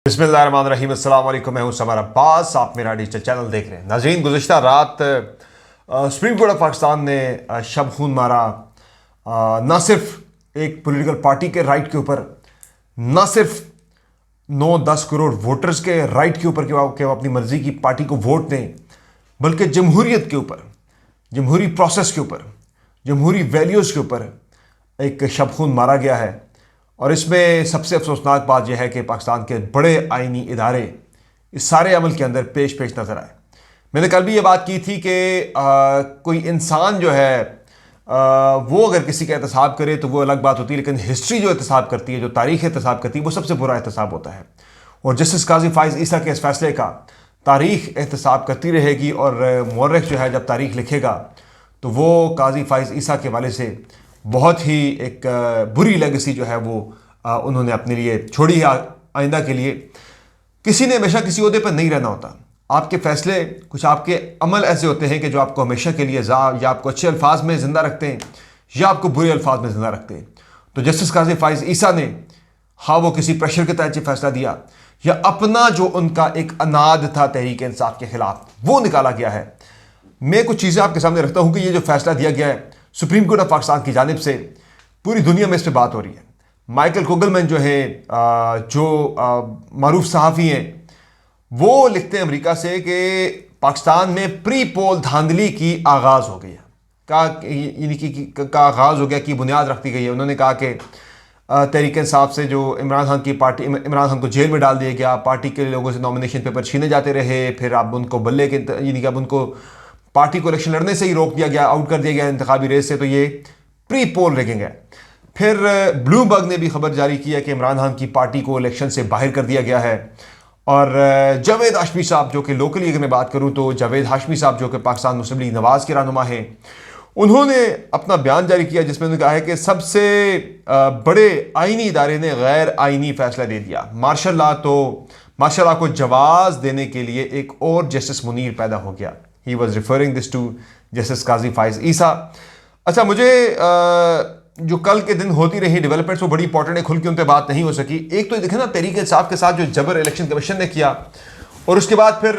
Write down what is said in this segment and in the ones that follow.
बिस्मिल्लाहिर्रहमानिर्रहीम। अस्सलाम वालेकुम। मैं हूं समर अब्बास, आप मेरा डिजिटल चैनल देख रहे हैं। नाज़रीन, गुज़िश्ता रात सुप्रीम कोर्ट ऑफ पाकिस्तान ने शब खून मारा ना सिर्फ एक पॉलिटिकल पार्टी के राइट के ऊपर, ना सिर्फ 9-10 करोड़ वोटर्स के राइट के ऊपर कि वो अपनी मर्जी की पार्टी को वोट दें, बल्कि जमहूरियत के ऊपर, जमहूरी प्रोसेस के ऊपर, जमहूरी वैल्यूज़ के ऊपर एक शब खून मारा गया है। और इसमें सबसे अफसोसनाक बात यह है कि पाकिस्तान के बड़े आइनी इदारे इस सारे अमल के अंदर पेश पेश नज़र आए। मैंने कल भी ये बात की थी कि कोई इंसान जो है वो अगर किसी का एहतसाब करे तो वो अलग बात होती है, लेकिन हिस्ट्री जो एहतसाब करती है, जो तारीख़ एहतसाब करती है, वो सबसे बुरा एहतसाब होता है। और जस्टिस काजी फाइज़ ईसा के इस फैसले का तारीख़ एहतसाब करती रहेगी। और मौरख जो है जब तारीख़ लिखेगा तो वो काजी फाइज़ ईसा के वाले से बहुत ही एक बुरी लेगेसी जो है वो उन्होंने अपने लिए छोड़ी है आइंदा के लिए। किसी ने हमेशा किसी ओहदे पर नहीं रहना होता। आपके फैसले, कुछ आपके अमल ऐसे होते हैं कि जो आपको हमेशा के लिए या आपको अच्छे अल्फाज में ज़िंदा रखते हैं या आपको बुरे अल्फाज में ज़िंदा रखते हैं। तो जस्टिस काजी फाइज़ ईसा ने, हाँ, वो किसी प्रेशर के तहत फैसला दिया या अपना जो उनका एक अनाद था तहरीक इंसाफ के खिलाफ, वो निकाला गया है। मैं कुछ चीज़ें आपके सामने रखता हूँ कि ये जो फैसला दिया गया है सुप्रीम कोर्ट ऑफ पाकिस्तान की जानिब से, पूरी दुनिया में इस पर बात हो रही है। माइकल कुगलमैन जो है, जो मारूफ सहाफ़ी हैं, वो लिखते हैं अमेरिका से कि पाकिस्तान में प्री पोल धांधली की आगाज़ हो गई है, का आगाज़ हो गया, की बुनियाद रखती गई है। उन्होंने कहा कि तहरीक इंसाफ से जो इमरान खान की पार्टी, इमरान खान को जेल में डाल दिया गया, पार्टी के लोगों से नॉमिनेशन पेपर छीने जाते रहे, फिर अब उनको बल्ले के यानी कि अब उनको पार्टी को इलेक्शन लड़ने से ही रोक दिया गया, आउट कर दिया गया इंतखाबी रेस से। तो ये प्री पोल रैंकिंग है। फिर ब्लूमबर्ग ने भी खबर जारी की है कि इमरान खान की पार्टी को इलेक्शन से बाहर कर दिया गया है। और जावेद हाशमी साहब, जो कि लोकली अगर मैं बात करूं तो जावेद हाशमी साहब जो कि पाकिस्तान मुस्लिम लीग नवाज़ के रहनुमा हैं, उन्होंने अपना बयान जारी किया जिसमें उन्होंने कहा है कि सबसे बड़े आइनी इदारे ने गैर आइनी फैसला दे दिया। मार्शल लॉ को जवाज़ देने के लिए एक और जस्टिस मुनीर पैदा हो गया। He was referring this to justice Qazi Faez Isa. अच्छा, मुझे जो कल के दिन होती रही डेवलपमेंट्स वो बड़ी इंपॉर्टेंट है, खुल के उन पर बात नहीं हो सकी। एक तो देखें ना, तहरीक इंसाफ के साथ जो जबर इलेक्शन कमीशन ने किया, और उसके बाद फिर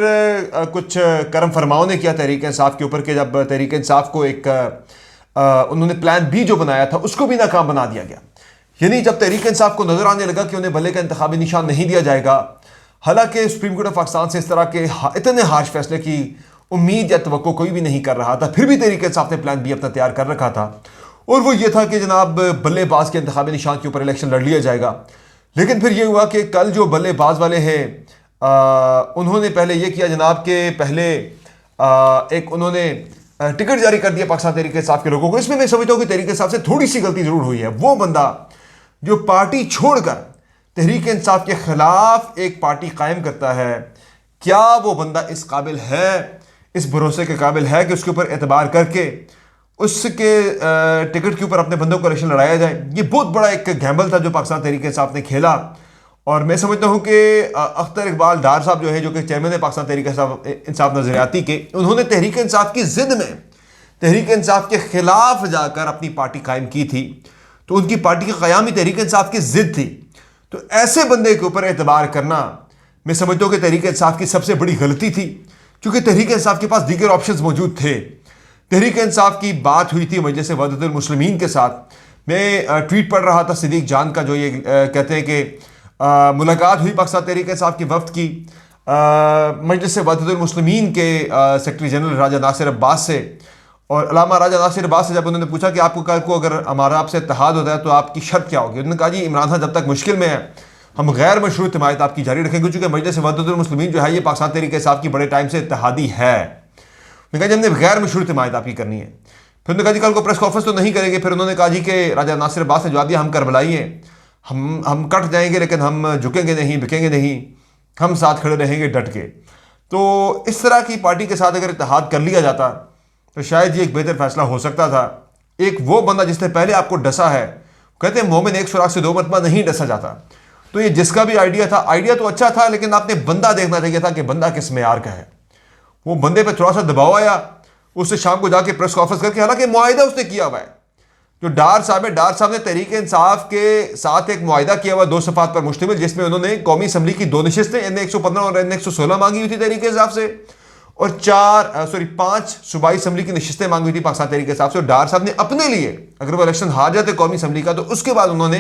कुछ करम फरमाओं ने किया तहरीक इंसाफ के ऊपर कि जब तहरीक इंसाफ को एक उन्होंने प्लान बी जो बनाया था उसको भी नाकाम बना दिया गया। यानी जब तहरीक इंसाफ को नजर आने लगा कि उन्हें भले का इंतखाबी निशान नहीं दिया जाएगा, हालांकि सुप्रीम कोर्ट ऑफ पाकिस्तान से इस तरह के इतने हार्श फैसले की उम्मीद या तवक्को कोई भी नहीं कर रहा था, फिर भी तहरीक इंसाफ ने प्लान बी अपना तैयार कर रखा था। और वो ये था कि जनाब बल्लेबाज के इंतखाबी निशान के ऊपर इलेक्शन लड़ लिया जाएगा। लेकिन फिर ये हुआ कि कल जो बल्लेबाज वाले हैं उन्होंने पहले ये किया जनाब के पहले एक उन्होंने टिकट जारी कर दिया पाकिस्तान तहरीक इंसाफ के लोगों को। इसमें मैं समझता हूँ कि तहरीक इंसाफ से थोड़ी सी गलती जरूर हुई है। वो बंदा जो पार्टी छोड़कर तहरीक इंसाफ के खिलाफ एक पार्टी कायम करता है, क्या वो बंदा इस काबिल है, इस भरोसे के काबिल है कि उसके ऊपर एतबार करके उसके टिकट के ऊपर अपने बंदों को इलेक्शन लड़ाया जाए? ये बहुत बड़ा एक गैम्बल था जो पाकिस्तान तहरीक इंसाफ ने खेला। और मैं समझता हूँ कि अख्तर इकबाल डार साहब जो है, जो कि चेयरमैन है पाकिस्तान तहरीक इंसाफ नजरियाती के, उन्होंने तहरीक इंसाफ की जिद में तहरीक इंसाफ के खिलाफ जाकर अपनी पार्टी कायम की थी। तो उनकी पार्टी का क़याम ही तहरीक इंसाफ की जिद थी। तो ऐसे बंदे के ऊपर एतबार करना मैं समझता हूँ कि तहरीक इंसाफ की सबसे बड़ी गलती थी, क्योंकि तहरीक इंसाफ के पास दीगर ऑप्शंस मौजूद थे। तहरीक इंसाफ की बात हुई थी मजलिस वहदतुल मुस्लिमीन के साथ। मैं ट्वीट पढ़ रहा था सिद्दीक जान का, जो ये कहते हैं कि मुलाकात हुई पाकिस्तान तहरीक इंसाफ की वफ्द की मजलिस वहदतुल मुस्लिमीन के सेक्रेटरी जनरल राजा नासिर अब्बास से। और अल्लामा राजा नासिर अब्बास से जब उन्होंने पूछा कि आपको कल को अगर हमारा आपसे इत्तेहाद होता है तो आपकी शर्त क्या होगी, उन्होंने कहा जी इमरान खान जब तक मुश्किल में है हम गैर मशरूत हिमायत आपकी जारी रखेंगे, क्योंकि मजलिस वहदतुल मुस्लिमीन जो है ये पाकिस्तान तहरीक इंसाफ की बड़े टाइम से इत्तेहादी है। मैंने कहा जी हमने गैर मशरूत हिमायत आपकी करनी है। फिर उन्होंने कहा जी कल को प्रेस कॉन्फ्रेंस तो नहीं करेंगे। फिर उन्होंने कहा जी कि राजा नासिर अब्बास ने जवाब दिया, हम करबलाई हैं, हम कट जाएंगे लेकिन हम झुकेंगे नहीं, बिकेंगे नहीं, हम साथ खड़े रहेंगे डट के। तो इस तरह की पार्टी के साथ अगर इत्तेहाद कर लिया जाता तो शायद ये एक बेहतर फैसला हो सकता था। एक वो बंदा जिसने पहले आपको डसा है, कहते हैं मोमिन एक सुराख से दो मरतबा नहीं डसा जाता। तो ये जिसका भी आइडिया था, आइडिया तो अच्छा था, लेकिन आपने बंदा देखना चाहिए था कि बंदा किस मेयार का है। वो बंदे पे थोड़ा सा दबाव आया, उससे शाम को जाके प्रेस कॉन्फ्रेंस करके, हालांकि मुआहिदा उसने किया हुआ है, जो डार साहब है, डार साहब ने तहरीक इंसाफ के साथ एक मुआहिदा किया हुआ 2 सफ़ात पर मुश्तमिल, जिसमें उन्होंने कौमी असम्बली की 2 नशिस्तें N115 और N116 मांगी हुई थी तहरीक इंसाफ से, और 5 सूबाई असम्बली की नशिस्तें मांगी हुई थी पाकिस्तान तहरीक इंसाफ से। और डार साहब ने अपने लिए, अगर वो इलेक्शन हार जाते कौमी असम्बली का, तो उसके बाद उन्होंने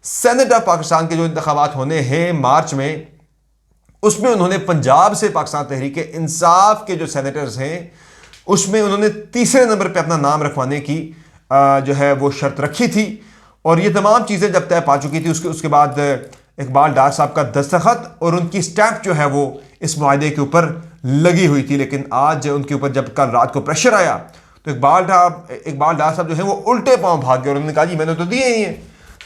सेनेट ऑफ पाकिस्तान के जो इंतखाबात होने हैं मार्च में, उसमें उन्होंने पंजाब से पाकिस्तान तहरीक इंसाफ के जो सेनेटर्स हैं उसमें उन्होंने तीसरे नंबर पे अपना नाम रखवाने की जो है वो शर्त रखी थी। और ये तमाम चीज़ें जब तय पा चुकी थी, उसके बाद इकबाल डार साहब का दस्तखत और उनकी स्टैंप जो है वो इस मुआहदे के ऊपर लगी हुई थी। लेकिन आज उनके ऊपर जब कल रात को प्रेशर आया तो इकबाल डार साहब जो है वो उल्टे पांव भाग गए और उन्होंने कहा जी मैंने तो दिए ही हैं।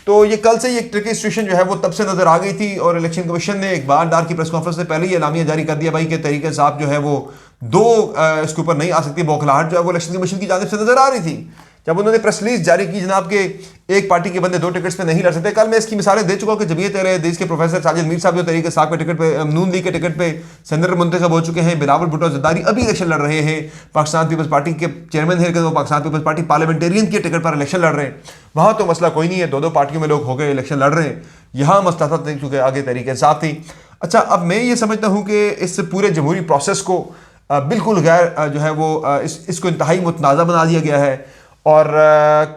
तो ये कल से ये ट्रिकी सिचुएशन जो है वो तब से नजर आ गई थी, और इलेक्शन कमीशन ने इकबाल डार की प्रेस कॉन्फ्रेंस से पहले ही एलामिया जारी कर दिया भाई कि तहरीक इंसाफ जो है वो इसके ऊपर नहीं आ सकती। बौखलाहट जो है वो इलेक्शन कमीशन की जानिब से नजर आ रही थी जब उन्होंने प्रेस रिलीज जारी की जनाब के एक पार्टी के बंदे 2 टिकट्स पे नहीं लड़ सकते। कल मैं इसकी मिसालें दे चुका हूं कि जमीयत देश के प्रोफेसर साजिद मीर साहब जो तहरीक इंसाफ के टिकट पे, नून लीग के टिकट पे सेनेटर मुंतखब हो चुके हैं, बिलावल भुट्टो जरदारी अभी इलेक्शन लड़ रहे हैं, पाकिस्तान पीपल्स पार्टी के चेयरमैन है लेकिन वो पाकिस्तान पीपल्स पार्टी पार्लियामेंटेरियन के टिकट पर इलेक्शन लड़ रहे हैं। वहाँ तो मसला कोई नहीं है, 2 पार्टियों में लोग हो गए इलेक्शन लड़ रहे हैं। यहाँ मसला था क्योंकि आगे तहरीक इंसाफ थी। अच्छा, अब मैं ये समझता हूँ कि इस पूरे जमहूरी प्रोसेस को बिल्कुल गैर जो है वो इसको इंतहाई मुतनाज़ा बना दिया गया है। और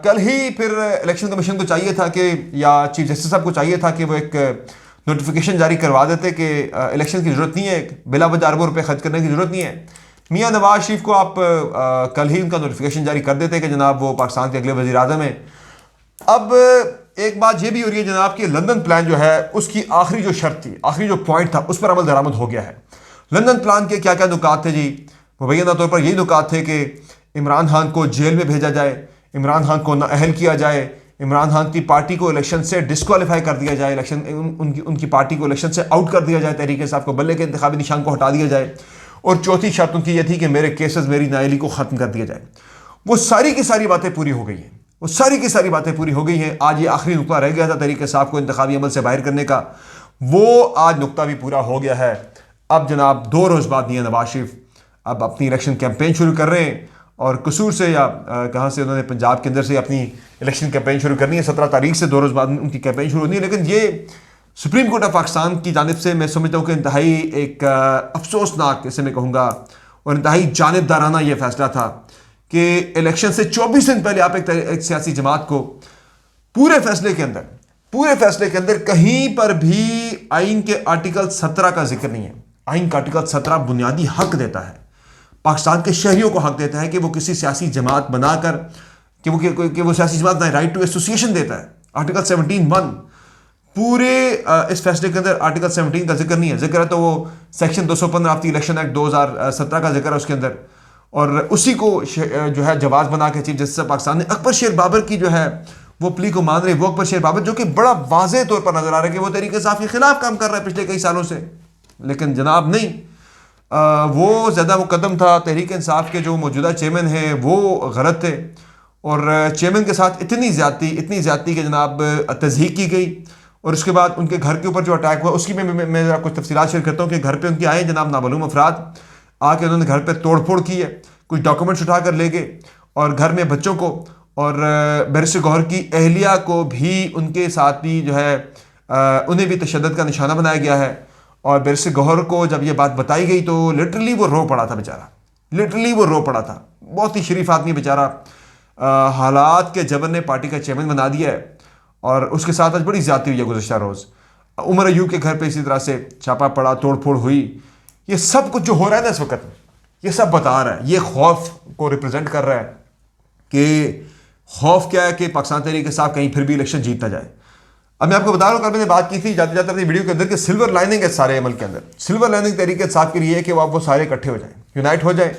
कल ही फिर इलेक्शन कमीशन को चाहिए था कि, या चीफ जस्टिस साहब को चाहिए था कि वो एक नोटिफिकेशन जारी करवा देते कि इलेक्शन की ज़रूरत नहीं है, बिला वजह अरबों रुपये खर्च करने की ज़रूरत नहीं है। मियाँ नवाज शरीफ को आप कल ही उनका नोटिफिकेशन जारी कर देते कि जनाब वो पाकिस्तान के अगले वज़ीर आज़म हैं। अब एक बात ये भी हो रही है जनाब कि लंदन प्लान जो है उसकी आखिरी जो शर्त थी, आखिरी जो पॉइंट था, उस पर अमल दरामद हो गया है। लंदन प्लान के क्या क्या नुकात थे जी? मुबैना तौर पर यही नुकात थे कि इमरान खान को जेल में भेजा जाए, इमरान खान को नाअहल किया जाए, इमरान खान की पार्टी को इलेक्शन से डिस्क्वालीफाई कर दिया जाए, उनकी पार्टी को इलेक्शन से आउट कर दिया जाए, तहरीक इंसाफ को बल्ले के इंतखाबी निशान को हटा दिया जाए, और चौथी शर्त उनकी यह थी कि मेरे केसेस, मेरी नाअहली को ख़त्म कर दिया जाए। वो सारी की सारी बातें पूरी हो गई हैं, वो सारी की सारी बातें पूरी हो गई हैं। आज ये आखिरी नुकता रह गया था तहरीक इंसाफ को इंतखाबी अमल से बाहर करने का, वो आज नुकता भी पूरा हो गया है। अब जनाब 2 रोज़ बाद मियां नवाज शरीफ अब अपनी इलेक्शन कैंपेन शुरू कर रहे हैं, और कसूर से या कहाँ से उन्होंने पंजाब के अंदर से अपनी इलेक्शन कैंपेन शुरू करनी है। 17 तारीख से 2 रोज़ बाद उनकी कैंपेन शुरू होनी है। लेकिन ये सुप्रीम कोर्ट ऑफ पाकिस्तान की जानिब से मैं समझता हूँ कि इंतहाई एक अफसोसनाक, इसे मैं कहूँगा, और इंतहाई जानिबदाराना ये फैसला था कि इलेक्शन से 24 दिन पहले आप एक सियासी जमात को पूरे फैसले के अंदर कहीं पर भी आइन के आर्टिकल 17 का जिक्र नहीं है। आइन का आर्टिकल 17 बुनियादी हक देता है, पाकिस्तान के शहरियों को हक देता है कि वो किसी सियासी जमात बनाकर कि वो सियासी जमात ना, राइट टू एसोसिएशन देता है। आर्टिकल 17(1) पूरे इस फैसले के अंदर आर्टिकल 17 का जिक्र नहीं है। जिक्र है तो वो section 215 of the election act 2017 का जिक्र है उसके अंदर, और उसी को जो है जवाब बना के चीफ जस्टिस पाकिस्तान ने अकबर शेर बाबर की जो है वो प्ली को मान रहे। वो अकबर शेर बाबर जो कि बड़ा वाज़ेह तौर पर नजर आ रहा है कि वो तहरीक इंसाफ के खिलाफ काम कर रहा है पिछले कई सालों से, लेकिन जनाब नहीं, वो ज़्यादा मुकदम था। तहरीक इंसाफ के जो मौजूदा चेयरमैन हैं वो गलत थे, और चेयरमैन के साथ इतनी ज़्यादती कि जनाब तज़हीक की गई, और उसके बाद उनके घर के ऊपर जो अटैक हुआ उसकी मैं कुछ तफसीलात शेयर करता हूँ कि घर पे उनके आए जनाब नामालूम अफराद, आके उन्होंने घर पे तोड़ फोड़ की है, कुछ डॉक्यूमेंट्स उठा कर ले गए, और घर में बच्चों को और बैरिस्टर गौहर की अहलिया को भी उनके साथ भी जो है उन्हें भी तशद्दुद का निशाना बनाया गया है। और बैरिस्टर गौहर को जब ये बात बताई गई तो लिटरली वो रो पड़ा था बेचारा, लिटरली वो रो पड़ा था। बहुत ही शरीफ आदमी बेचारा, हालात के जबर ने पार्टी का चेयरमैन बना दिया है, और उसके साथ आज बड़ी ज़्यादती हुई है गुज़श्ता रोज़। उमर अयूब के घर पे इसी तरह से छापा पड़ा, तोड़ फोड़ हुई। ये सब कुछ जो हो रहा है ना इस वक्त, ये सब बता रहा है, ये खौफ को रिप्रेजेंट कर रहा है कि खौफ क्या है कि पाकिस्तान तहरीक इंसाफ कहीं फिर भी इलेक्शन जीतता जाए। अब मैं आपको बता रहा हूँ, कल मैंने बात की थी जाते जाते अपनी वीडियो के अंदर कि सिल्वर लाइनिंग है सारे अमल के अंदर। सिल्वर लाइनिंग तहरीक इंसाफ के लिए है कि वो सारे इकट्ठे हो जाएं, यूनाइट हो जाएं,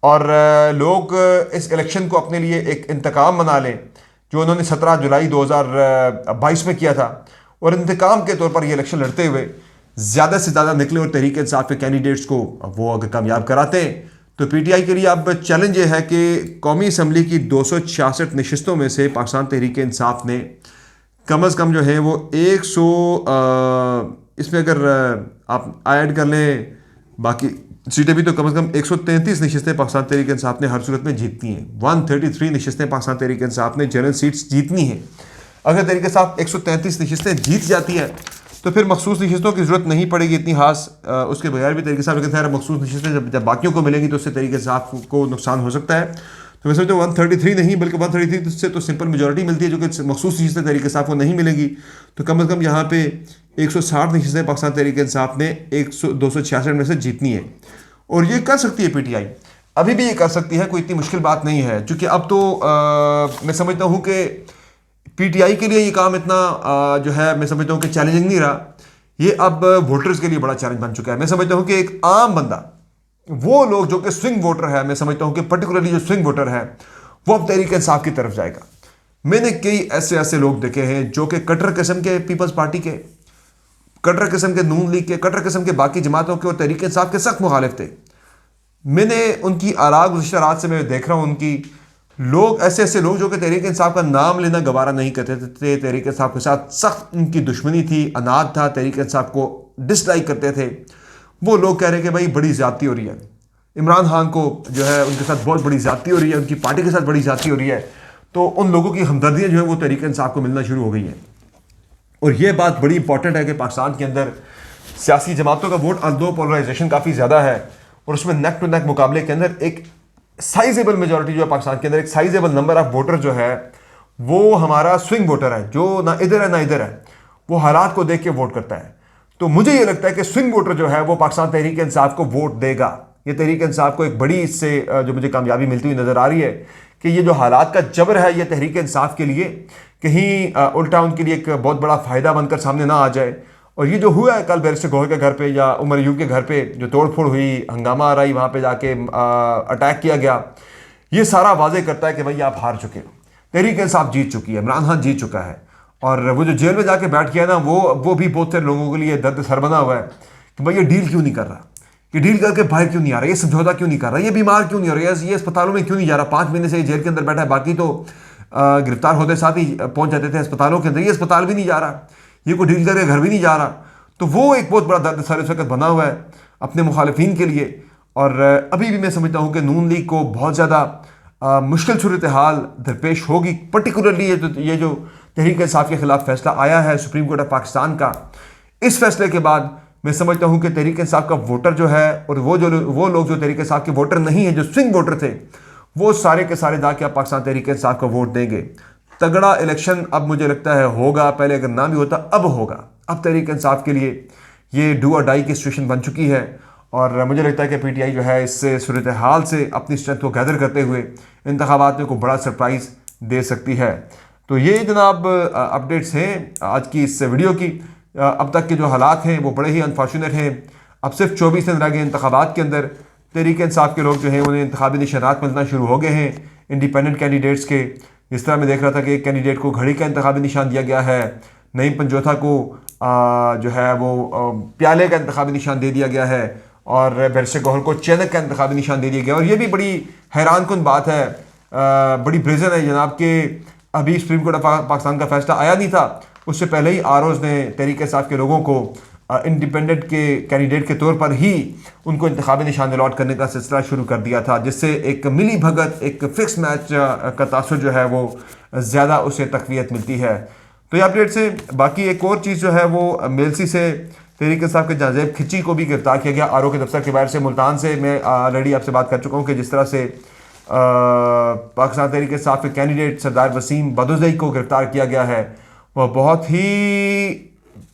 और लोग इस इलेक्शन को अपने लिए एक इंतकाम मना लें जो उन्होंने 17 जुलाई 2022 में किया था, और इंतकाम के तौर पर ये इलेक्शन लड़ते हुए ज़्यादा से ज़्यादा निकले और तहरीक इंसाफ के कैंडिडेट्स को वो अगर कामयाब कराते हैं तो पीटीआई के लिए अब चैलेंज ये है कि कौमी असम्बली की 266 नशिस्तों में से पाकिस्तान तहरीक इंसाफ ने कम अज़ कम जो है वो 100 इसमें अगर आप ऐड कर लें बाकी सीटें भी तो कम से कम 133 नशिस्तें पाकिस्तान तहरीक इंसाफ ने हर सूरत में जीतनी है। 133 नशिस्तें पाकिस्तान तहरीक इंसाफ ने जनरल सीट्स जीतनी है। अगर तहरीक इंसाफ 133 नशिस्तें जीत जाती है तो फिर मखसूस नशिस्तों की ज़रूरत नहीं पड़ेगी इतनी खास। उसके बगैर भी तहरीक इंसाफ लेकिन खैर मखसूस नशिस्तें जब बाकियों को मिलेंगी तो उससे तहरीक इंसाफ को नुकसान हो सकता है। तो वैसे तो 133 नहीं बल्कि 133 से तो सिंपल मेजॉरिटी मिलती है, जो कि मखसूस नशिस्तें तहरीक इंसाफ को नहीं मिलेंगी। तो कम से कम यहाँ पे 160 नशिस्तें पाकिस्तान तहरीक इंसाफ ने 266 में से जीतनी है और ये कर सकती है पीटीआई, अभी भी ये कर सकती है, कोई इतनी मुश्किल बात नहीं है। क्योंकि अब तो मैं समझता हूँ कि पीटीआई के लिए ये काम इतना जो है मैं समझता हूँ कि चैलेंजिंग नहीं रहा, ये अब वोटर्स के लिए बड़ा चैलेंज बन चुका है। मैं समझता हूँ कि एक आम बंदा, वो लोग जो कि स्विंग वोटर है, मैं समझता हूँ कि पर्टिकुलरली जो स्विंग वोटर है वो अब तहरीक इंसाफ की तरफ जाएगा। मैंने कई ऐसे ऐसे लोग देखे हैं जो कि कट्टर किस्म के पीपल्स पार्टी के, कट्टर किस्म के नून लीग के, कट्टर किस्म के बाकी जमातों के और तहरीक इंसाफ के सख्त मुखालिफ थे। मैंने उनकी आरा गुज़िश्ता रात से मैं देख रहा हूँ उनकी, लोग ऐसे ऐसे लोग जो कि तहरीक इंसाफ का नाम लेना गवारा नहीं करते थे, तहरीक इंसाफ के साथ सख्त उनकी दुश्मनी थी, अनाद था, तहरीक इंसाफ को डिसलाइक करते थे, वो लोग कह रहे हैं कि भाई बड़ी ज़्यादती हो रही है, इमरान खान को जो है उनके साथ बहुत बड़ी ज़्यादती हो रही है, उनकी पार्टी के साथ बड़ी ज़्यादती हो रही है। तो उन लोगों की हमदर्दियाँ जो है वो तहरीक इंसाफ को मिलना शुरू हो गई हैं। और ये बात बड़ी इंपॉर्टेंट है कि पाकिस्तान के अंदर सियासी जमातों का वोट दो पोलराइजेशन काफ़ी ज़्यादा है और उसमें नेक टू नेक मुकाबले के अंदर एक साइजेबल मेजॉरिटी जो है पाकिस्तान के अंदर, एक साइजेबल नंबर ऑफ वोटर जो है वो हमारा स्विंग वोटर है, जो ना इधर है ना इधर है, वो हालात को देख के वोट करता है। तो मुझे ये लगता है कि स्विंग वोटर जो है वो पाकिस्तान तहरीक इंसाफ को वोट देगा। ये तहरीक इंसाफ को एक बड़ी इससे जो मुझे कामयाबी मिलती हुई नज़र आ रही है कि ये जो हालात का जबर है ये तहरीक इंसाफ के लिए कहीं उल्टा उनके लिए एक बहुत बड़ा फ़ायदा बनकर सामने ना आ जाए। और ये जो हुआ है कल बैरिस्टर गोहर के घर पे या उमर अयूब के घर पे जो तोड़फोड़ हुई, हंगामा आ रही, वहाँ पे जाके अटैक किया गया, ये सारा वाजे करता है कि भाई आप हार चुके हो, तहरीक इंसाफ जीत चुकी है, इमरान खान जीत चुका है। और वो जो जेल में जाके बैठ गया ना, वो भी बहुत से लोगों के लिए दर्द सर बना हुआ है कि भाई ये डील क्यों नहीं कर रहा, ये डील करके बाहर क्यों नहीं आ रहा, ये समझौता क्यों नहीं कर रहा, ये बीमार क्यों नहीं हो रहा, ये अस्पतालों में क्यों नहीं जा रहा, 5 महीने से ये जेल के अंदर बैठा है, बाकी तो गिरफ्तार होते साथ ही पहुंच जाते थे अस्पतालों के अंदर, ये अस्पताल भी नहीं जा रहा, ये कोई डील करके घर भी नहीं जा रहा। तो वो एक बहुत बड़ा दर्द सर इस वक्त बना हुआ है अपने मुखालिफिन के लिए। और अभी भी मैं समझता हूँ कि नून लीग को बहुत ज़्यादा मुश्किल सूरत हाल दरपेश होगी, पर्टिकुलरली ये जो तहरीक इंसाफ के खिलाफ फैसला आया है सुप्रीम कोर्ट ऑफ पाकिस्तान का, इस फैसले के बाद मैं समझता हूँ कि तहरीक इंसाफ का वोटर जो है और वो लोग जो तहरीक इंसाफ के वोटर नहीं है, जो स्विंग वोटर थे, वो सारे के सारे जाके अब पाकिस्तान तहरीक इंसाफ का वोट देंगे। तगड़ा इलेक्शन अब मुझे लगता है होगा, पहले अगर ना भी होता अब होगा। अब तहरीक इंसाफ के लिए ये डू और डाई की सिचुएशन बन चुकी है और मुझे लगता है कि पीटीआई जो है इससे सूरत हाल से अपनी स्ट्रेंथ को गैदर करते हुए इंतखाबात में को बड़ा सरप्राइज़ दे सकती है। तो ये जनाब अपडेट्स हैं आज की इस वीडियो की। अब तक के जो हालात हैं वो बड़े ही अनफॉर्चुनेट हैं। अब सिर्फ 24 दिन रह गए इंतखाबात के अंदर, तहरीक इंसाफ के लोग जो हैं उन्हें इंतखाबी निशानात मिलना शुरू हो गए हैं इंडिपेंडेंट कैंडिडेट्स के। जिस तरह मैं देख रहा था कि एक कैंडिडेट को घड़ी का इंतखाबी निशान दिया गया है, नईम पंजोथा को जो है वो प्याले का इंतखाबी निशान दे दिया गया है और बैरिस्टर गौहर को चैनक का इंतखाबी निशान दे दिया गया। और ये भी बड़ी हैरान कुन बात है, बड़ी ब्रेजन है जनाब के अभी सुप्रीम कोर्ट ऑफ पाकिस्तान का फैसला आया नहीं था, उससे पहले ही आरओज़ ने तहरीक इंसाफ के लोगों को इंडिपेंडेंट के कैंडिडेट के तौर पर ही उनको इंतखाबी निशान अलॉट करने का सिलसिला शुरू कर दिया था, जिससे एक मिली भगत, एक फिक्स मैच का तासुर जो है वो ज़्यादा उसे तकवीत मिलती है। तो ये अपडेट से बाकी एक और चीज़ जो है वो मेलसी से तहरीक इंसाफ के जाजेब खिची को भी गिरफ्तार किया गया आरओ के दफ्तर के बाहर से मुल्तान से। मैं ऑलरेडी आपसे बात कर चुका हूँ कि जिस तरह से पाकिस्तान तहरीक इंसाफ के कैंडिडेट सरदार वसीम बदोज़ई को गिरफ्तार किया गया है, वह बहुत ही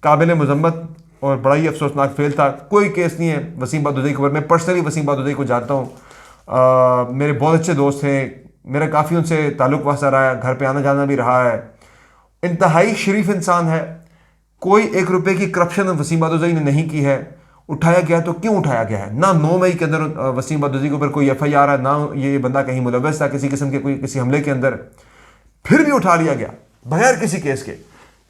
काबिल मजम्मत और बड़ा ही अफसोसनाक फेल था। कोई केस नहीं है वसीम बदोज़ई के ऊपर, मैं पर्सनली वसीम बदोज़ई को जानता हूँ, मेरे बहुत अच्छे दोस्त हैं, मेरा काफ़ी उनसे ताल्लुक़ वास्ता रहा है, घर पे आना जाना भी रहा है, इंतहाई शरीफ इंसान है। कोई 1 रुपये की करप्शन वसीम बदोज़ई ने नहीं की है। उठाया गया तो क्यों उठाया गया है, ना 9 मई के अंदर वसीम बदोज़ई के ऊपर कोई FIR है, ना ये बंदा कहीं मुलव्वस था किसी किस्म के किसी हमले के अंदर, फिर भी उठा लिया गया बगैर किसी केस के।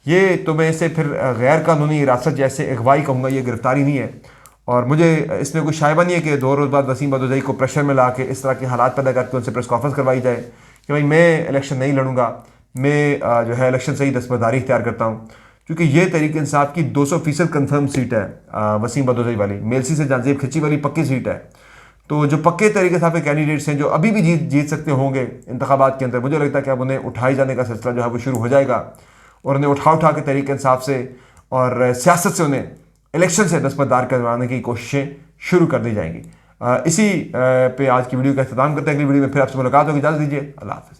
ये तो मैं इसे फिर गैर कानूनी हिरासत जैसे अगवाई कहूँगा, ये गिरफ्तारी नहीं है। और मुझे इसमें कोई शायबा नहीं है कि 2 रोज़ बाद वसीम बदोज़ई को प्रेशर में ला के इस तरह के हालात पैदा करके उनसे प्रेस कॉन्फ्रेंस करवाई जाए कि भाई मैं इलेक्शन नहीं लड़ूंगा, मैं जो है इलेक्शन से ही दस्तबरदारी इख्तियार करता हूँ। क्योंकि ये तहरीक इंसाफ की 200% कन्फर्म सीट है, वसीम बदोदई वाली, मेलसी से जानजेब खिची वाली पक्की सीट है। तो जो पक्के तरीके इंसाफ के कैंडिडेट्स हैं जो अभी भी जीत सकते होंगे इंतखाबात के अंदर, मुझे लगता है कि अब उन्हें उठाए जाने का सिलसिला जो है वो शुरू हो जाएगा और उन्हें उठा के तरीके इंसाफ से और सियासत से उन्हें इलेक्शन से नस्बतदार करवाने की कोशिशें शुरू कर दी जाएंगी। इसी पे आज की वीडियो का इख्तिताम करते हैं। अगली वीडियो में फिर आपसे मुलाकात होगी। इजाज़त दीजिए। अल्लाह हाफ़िज़।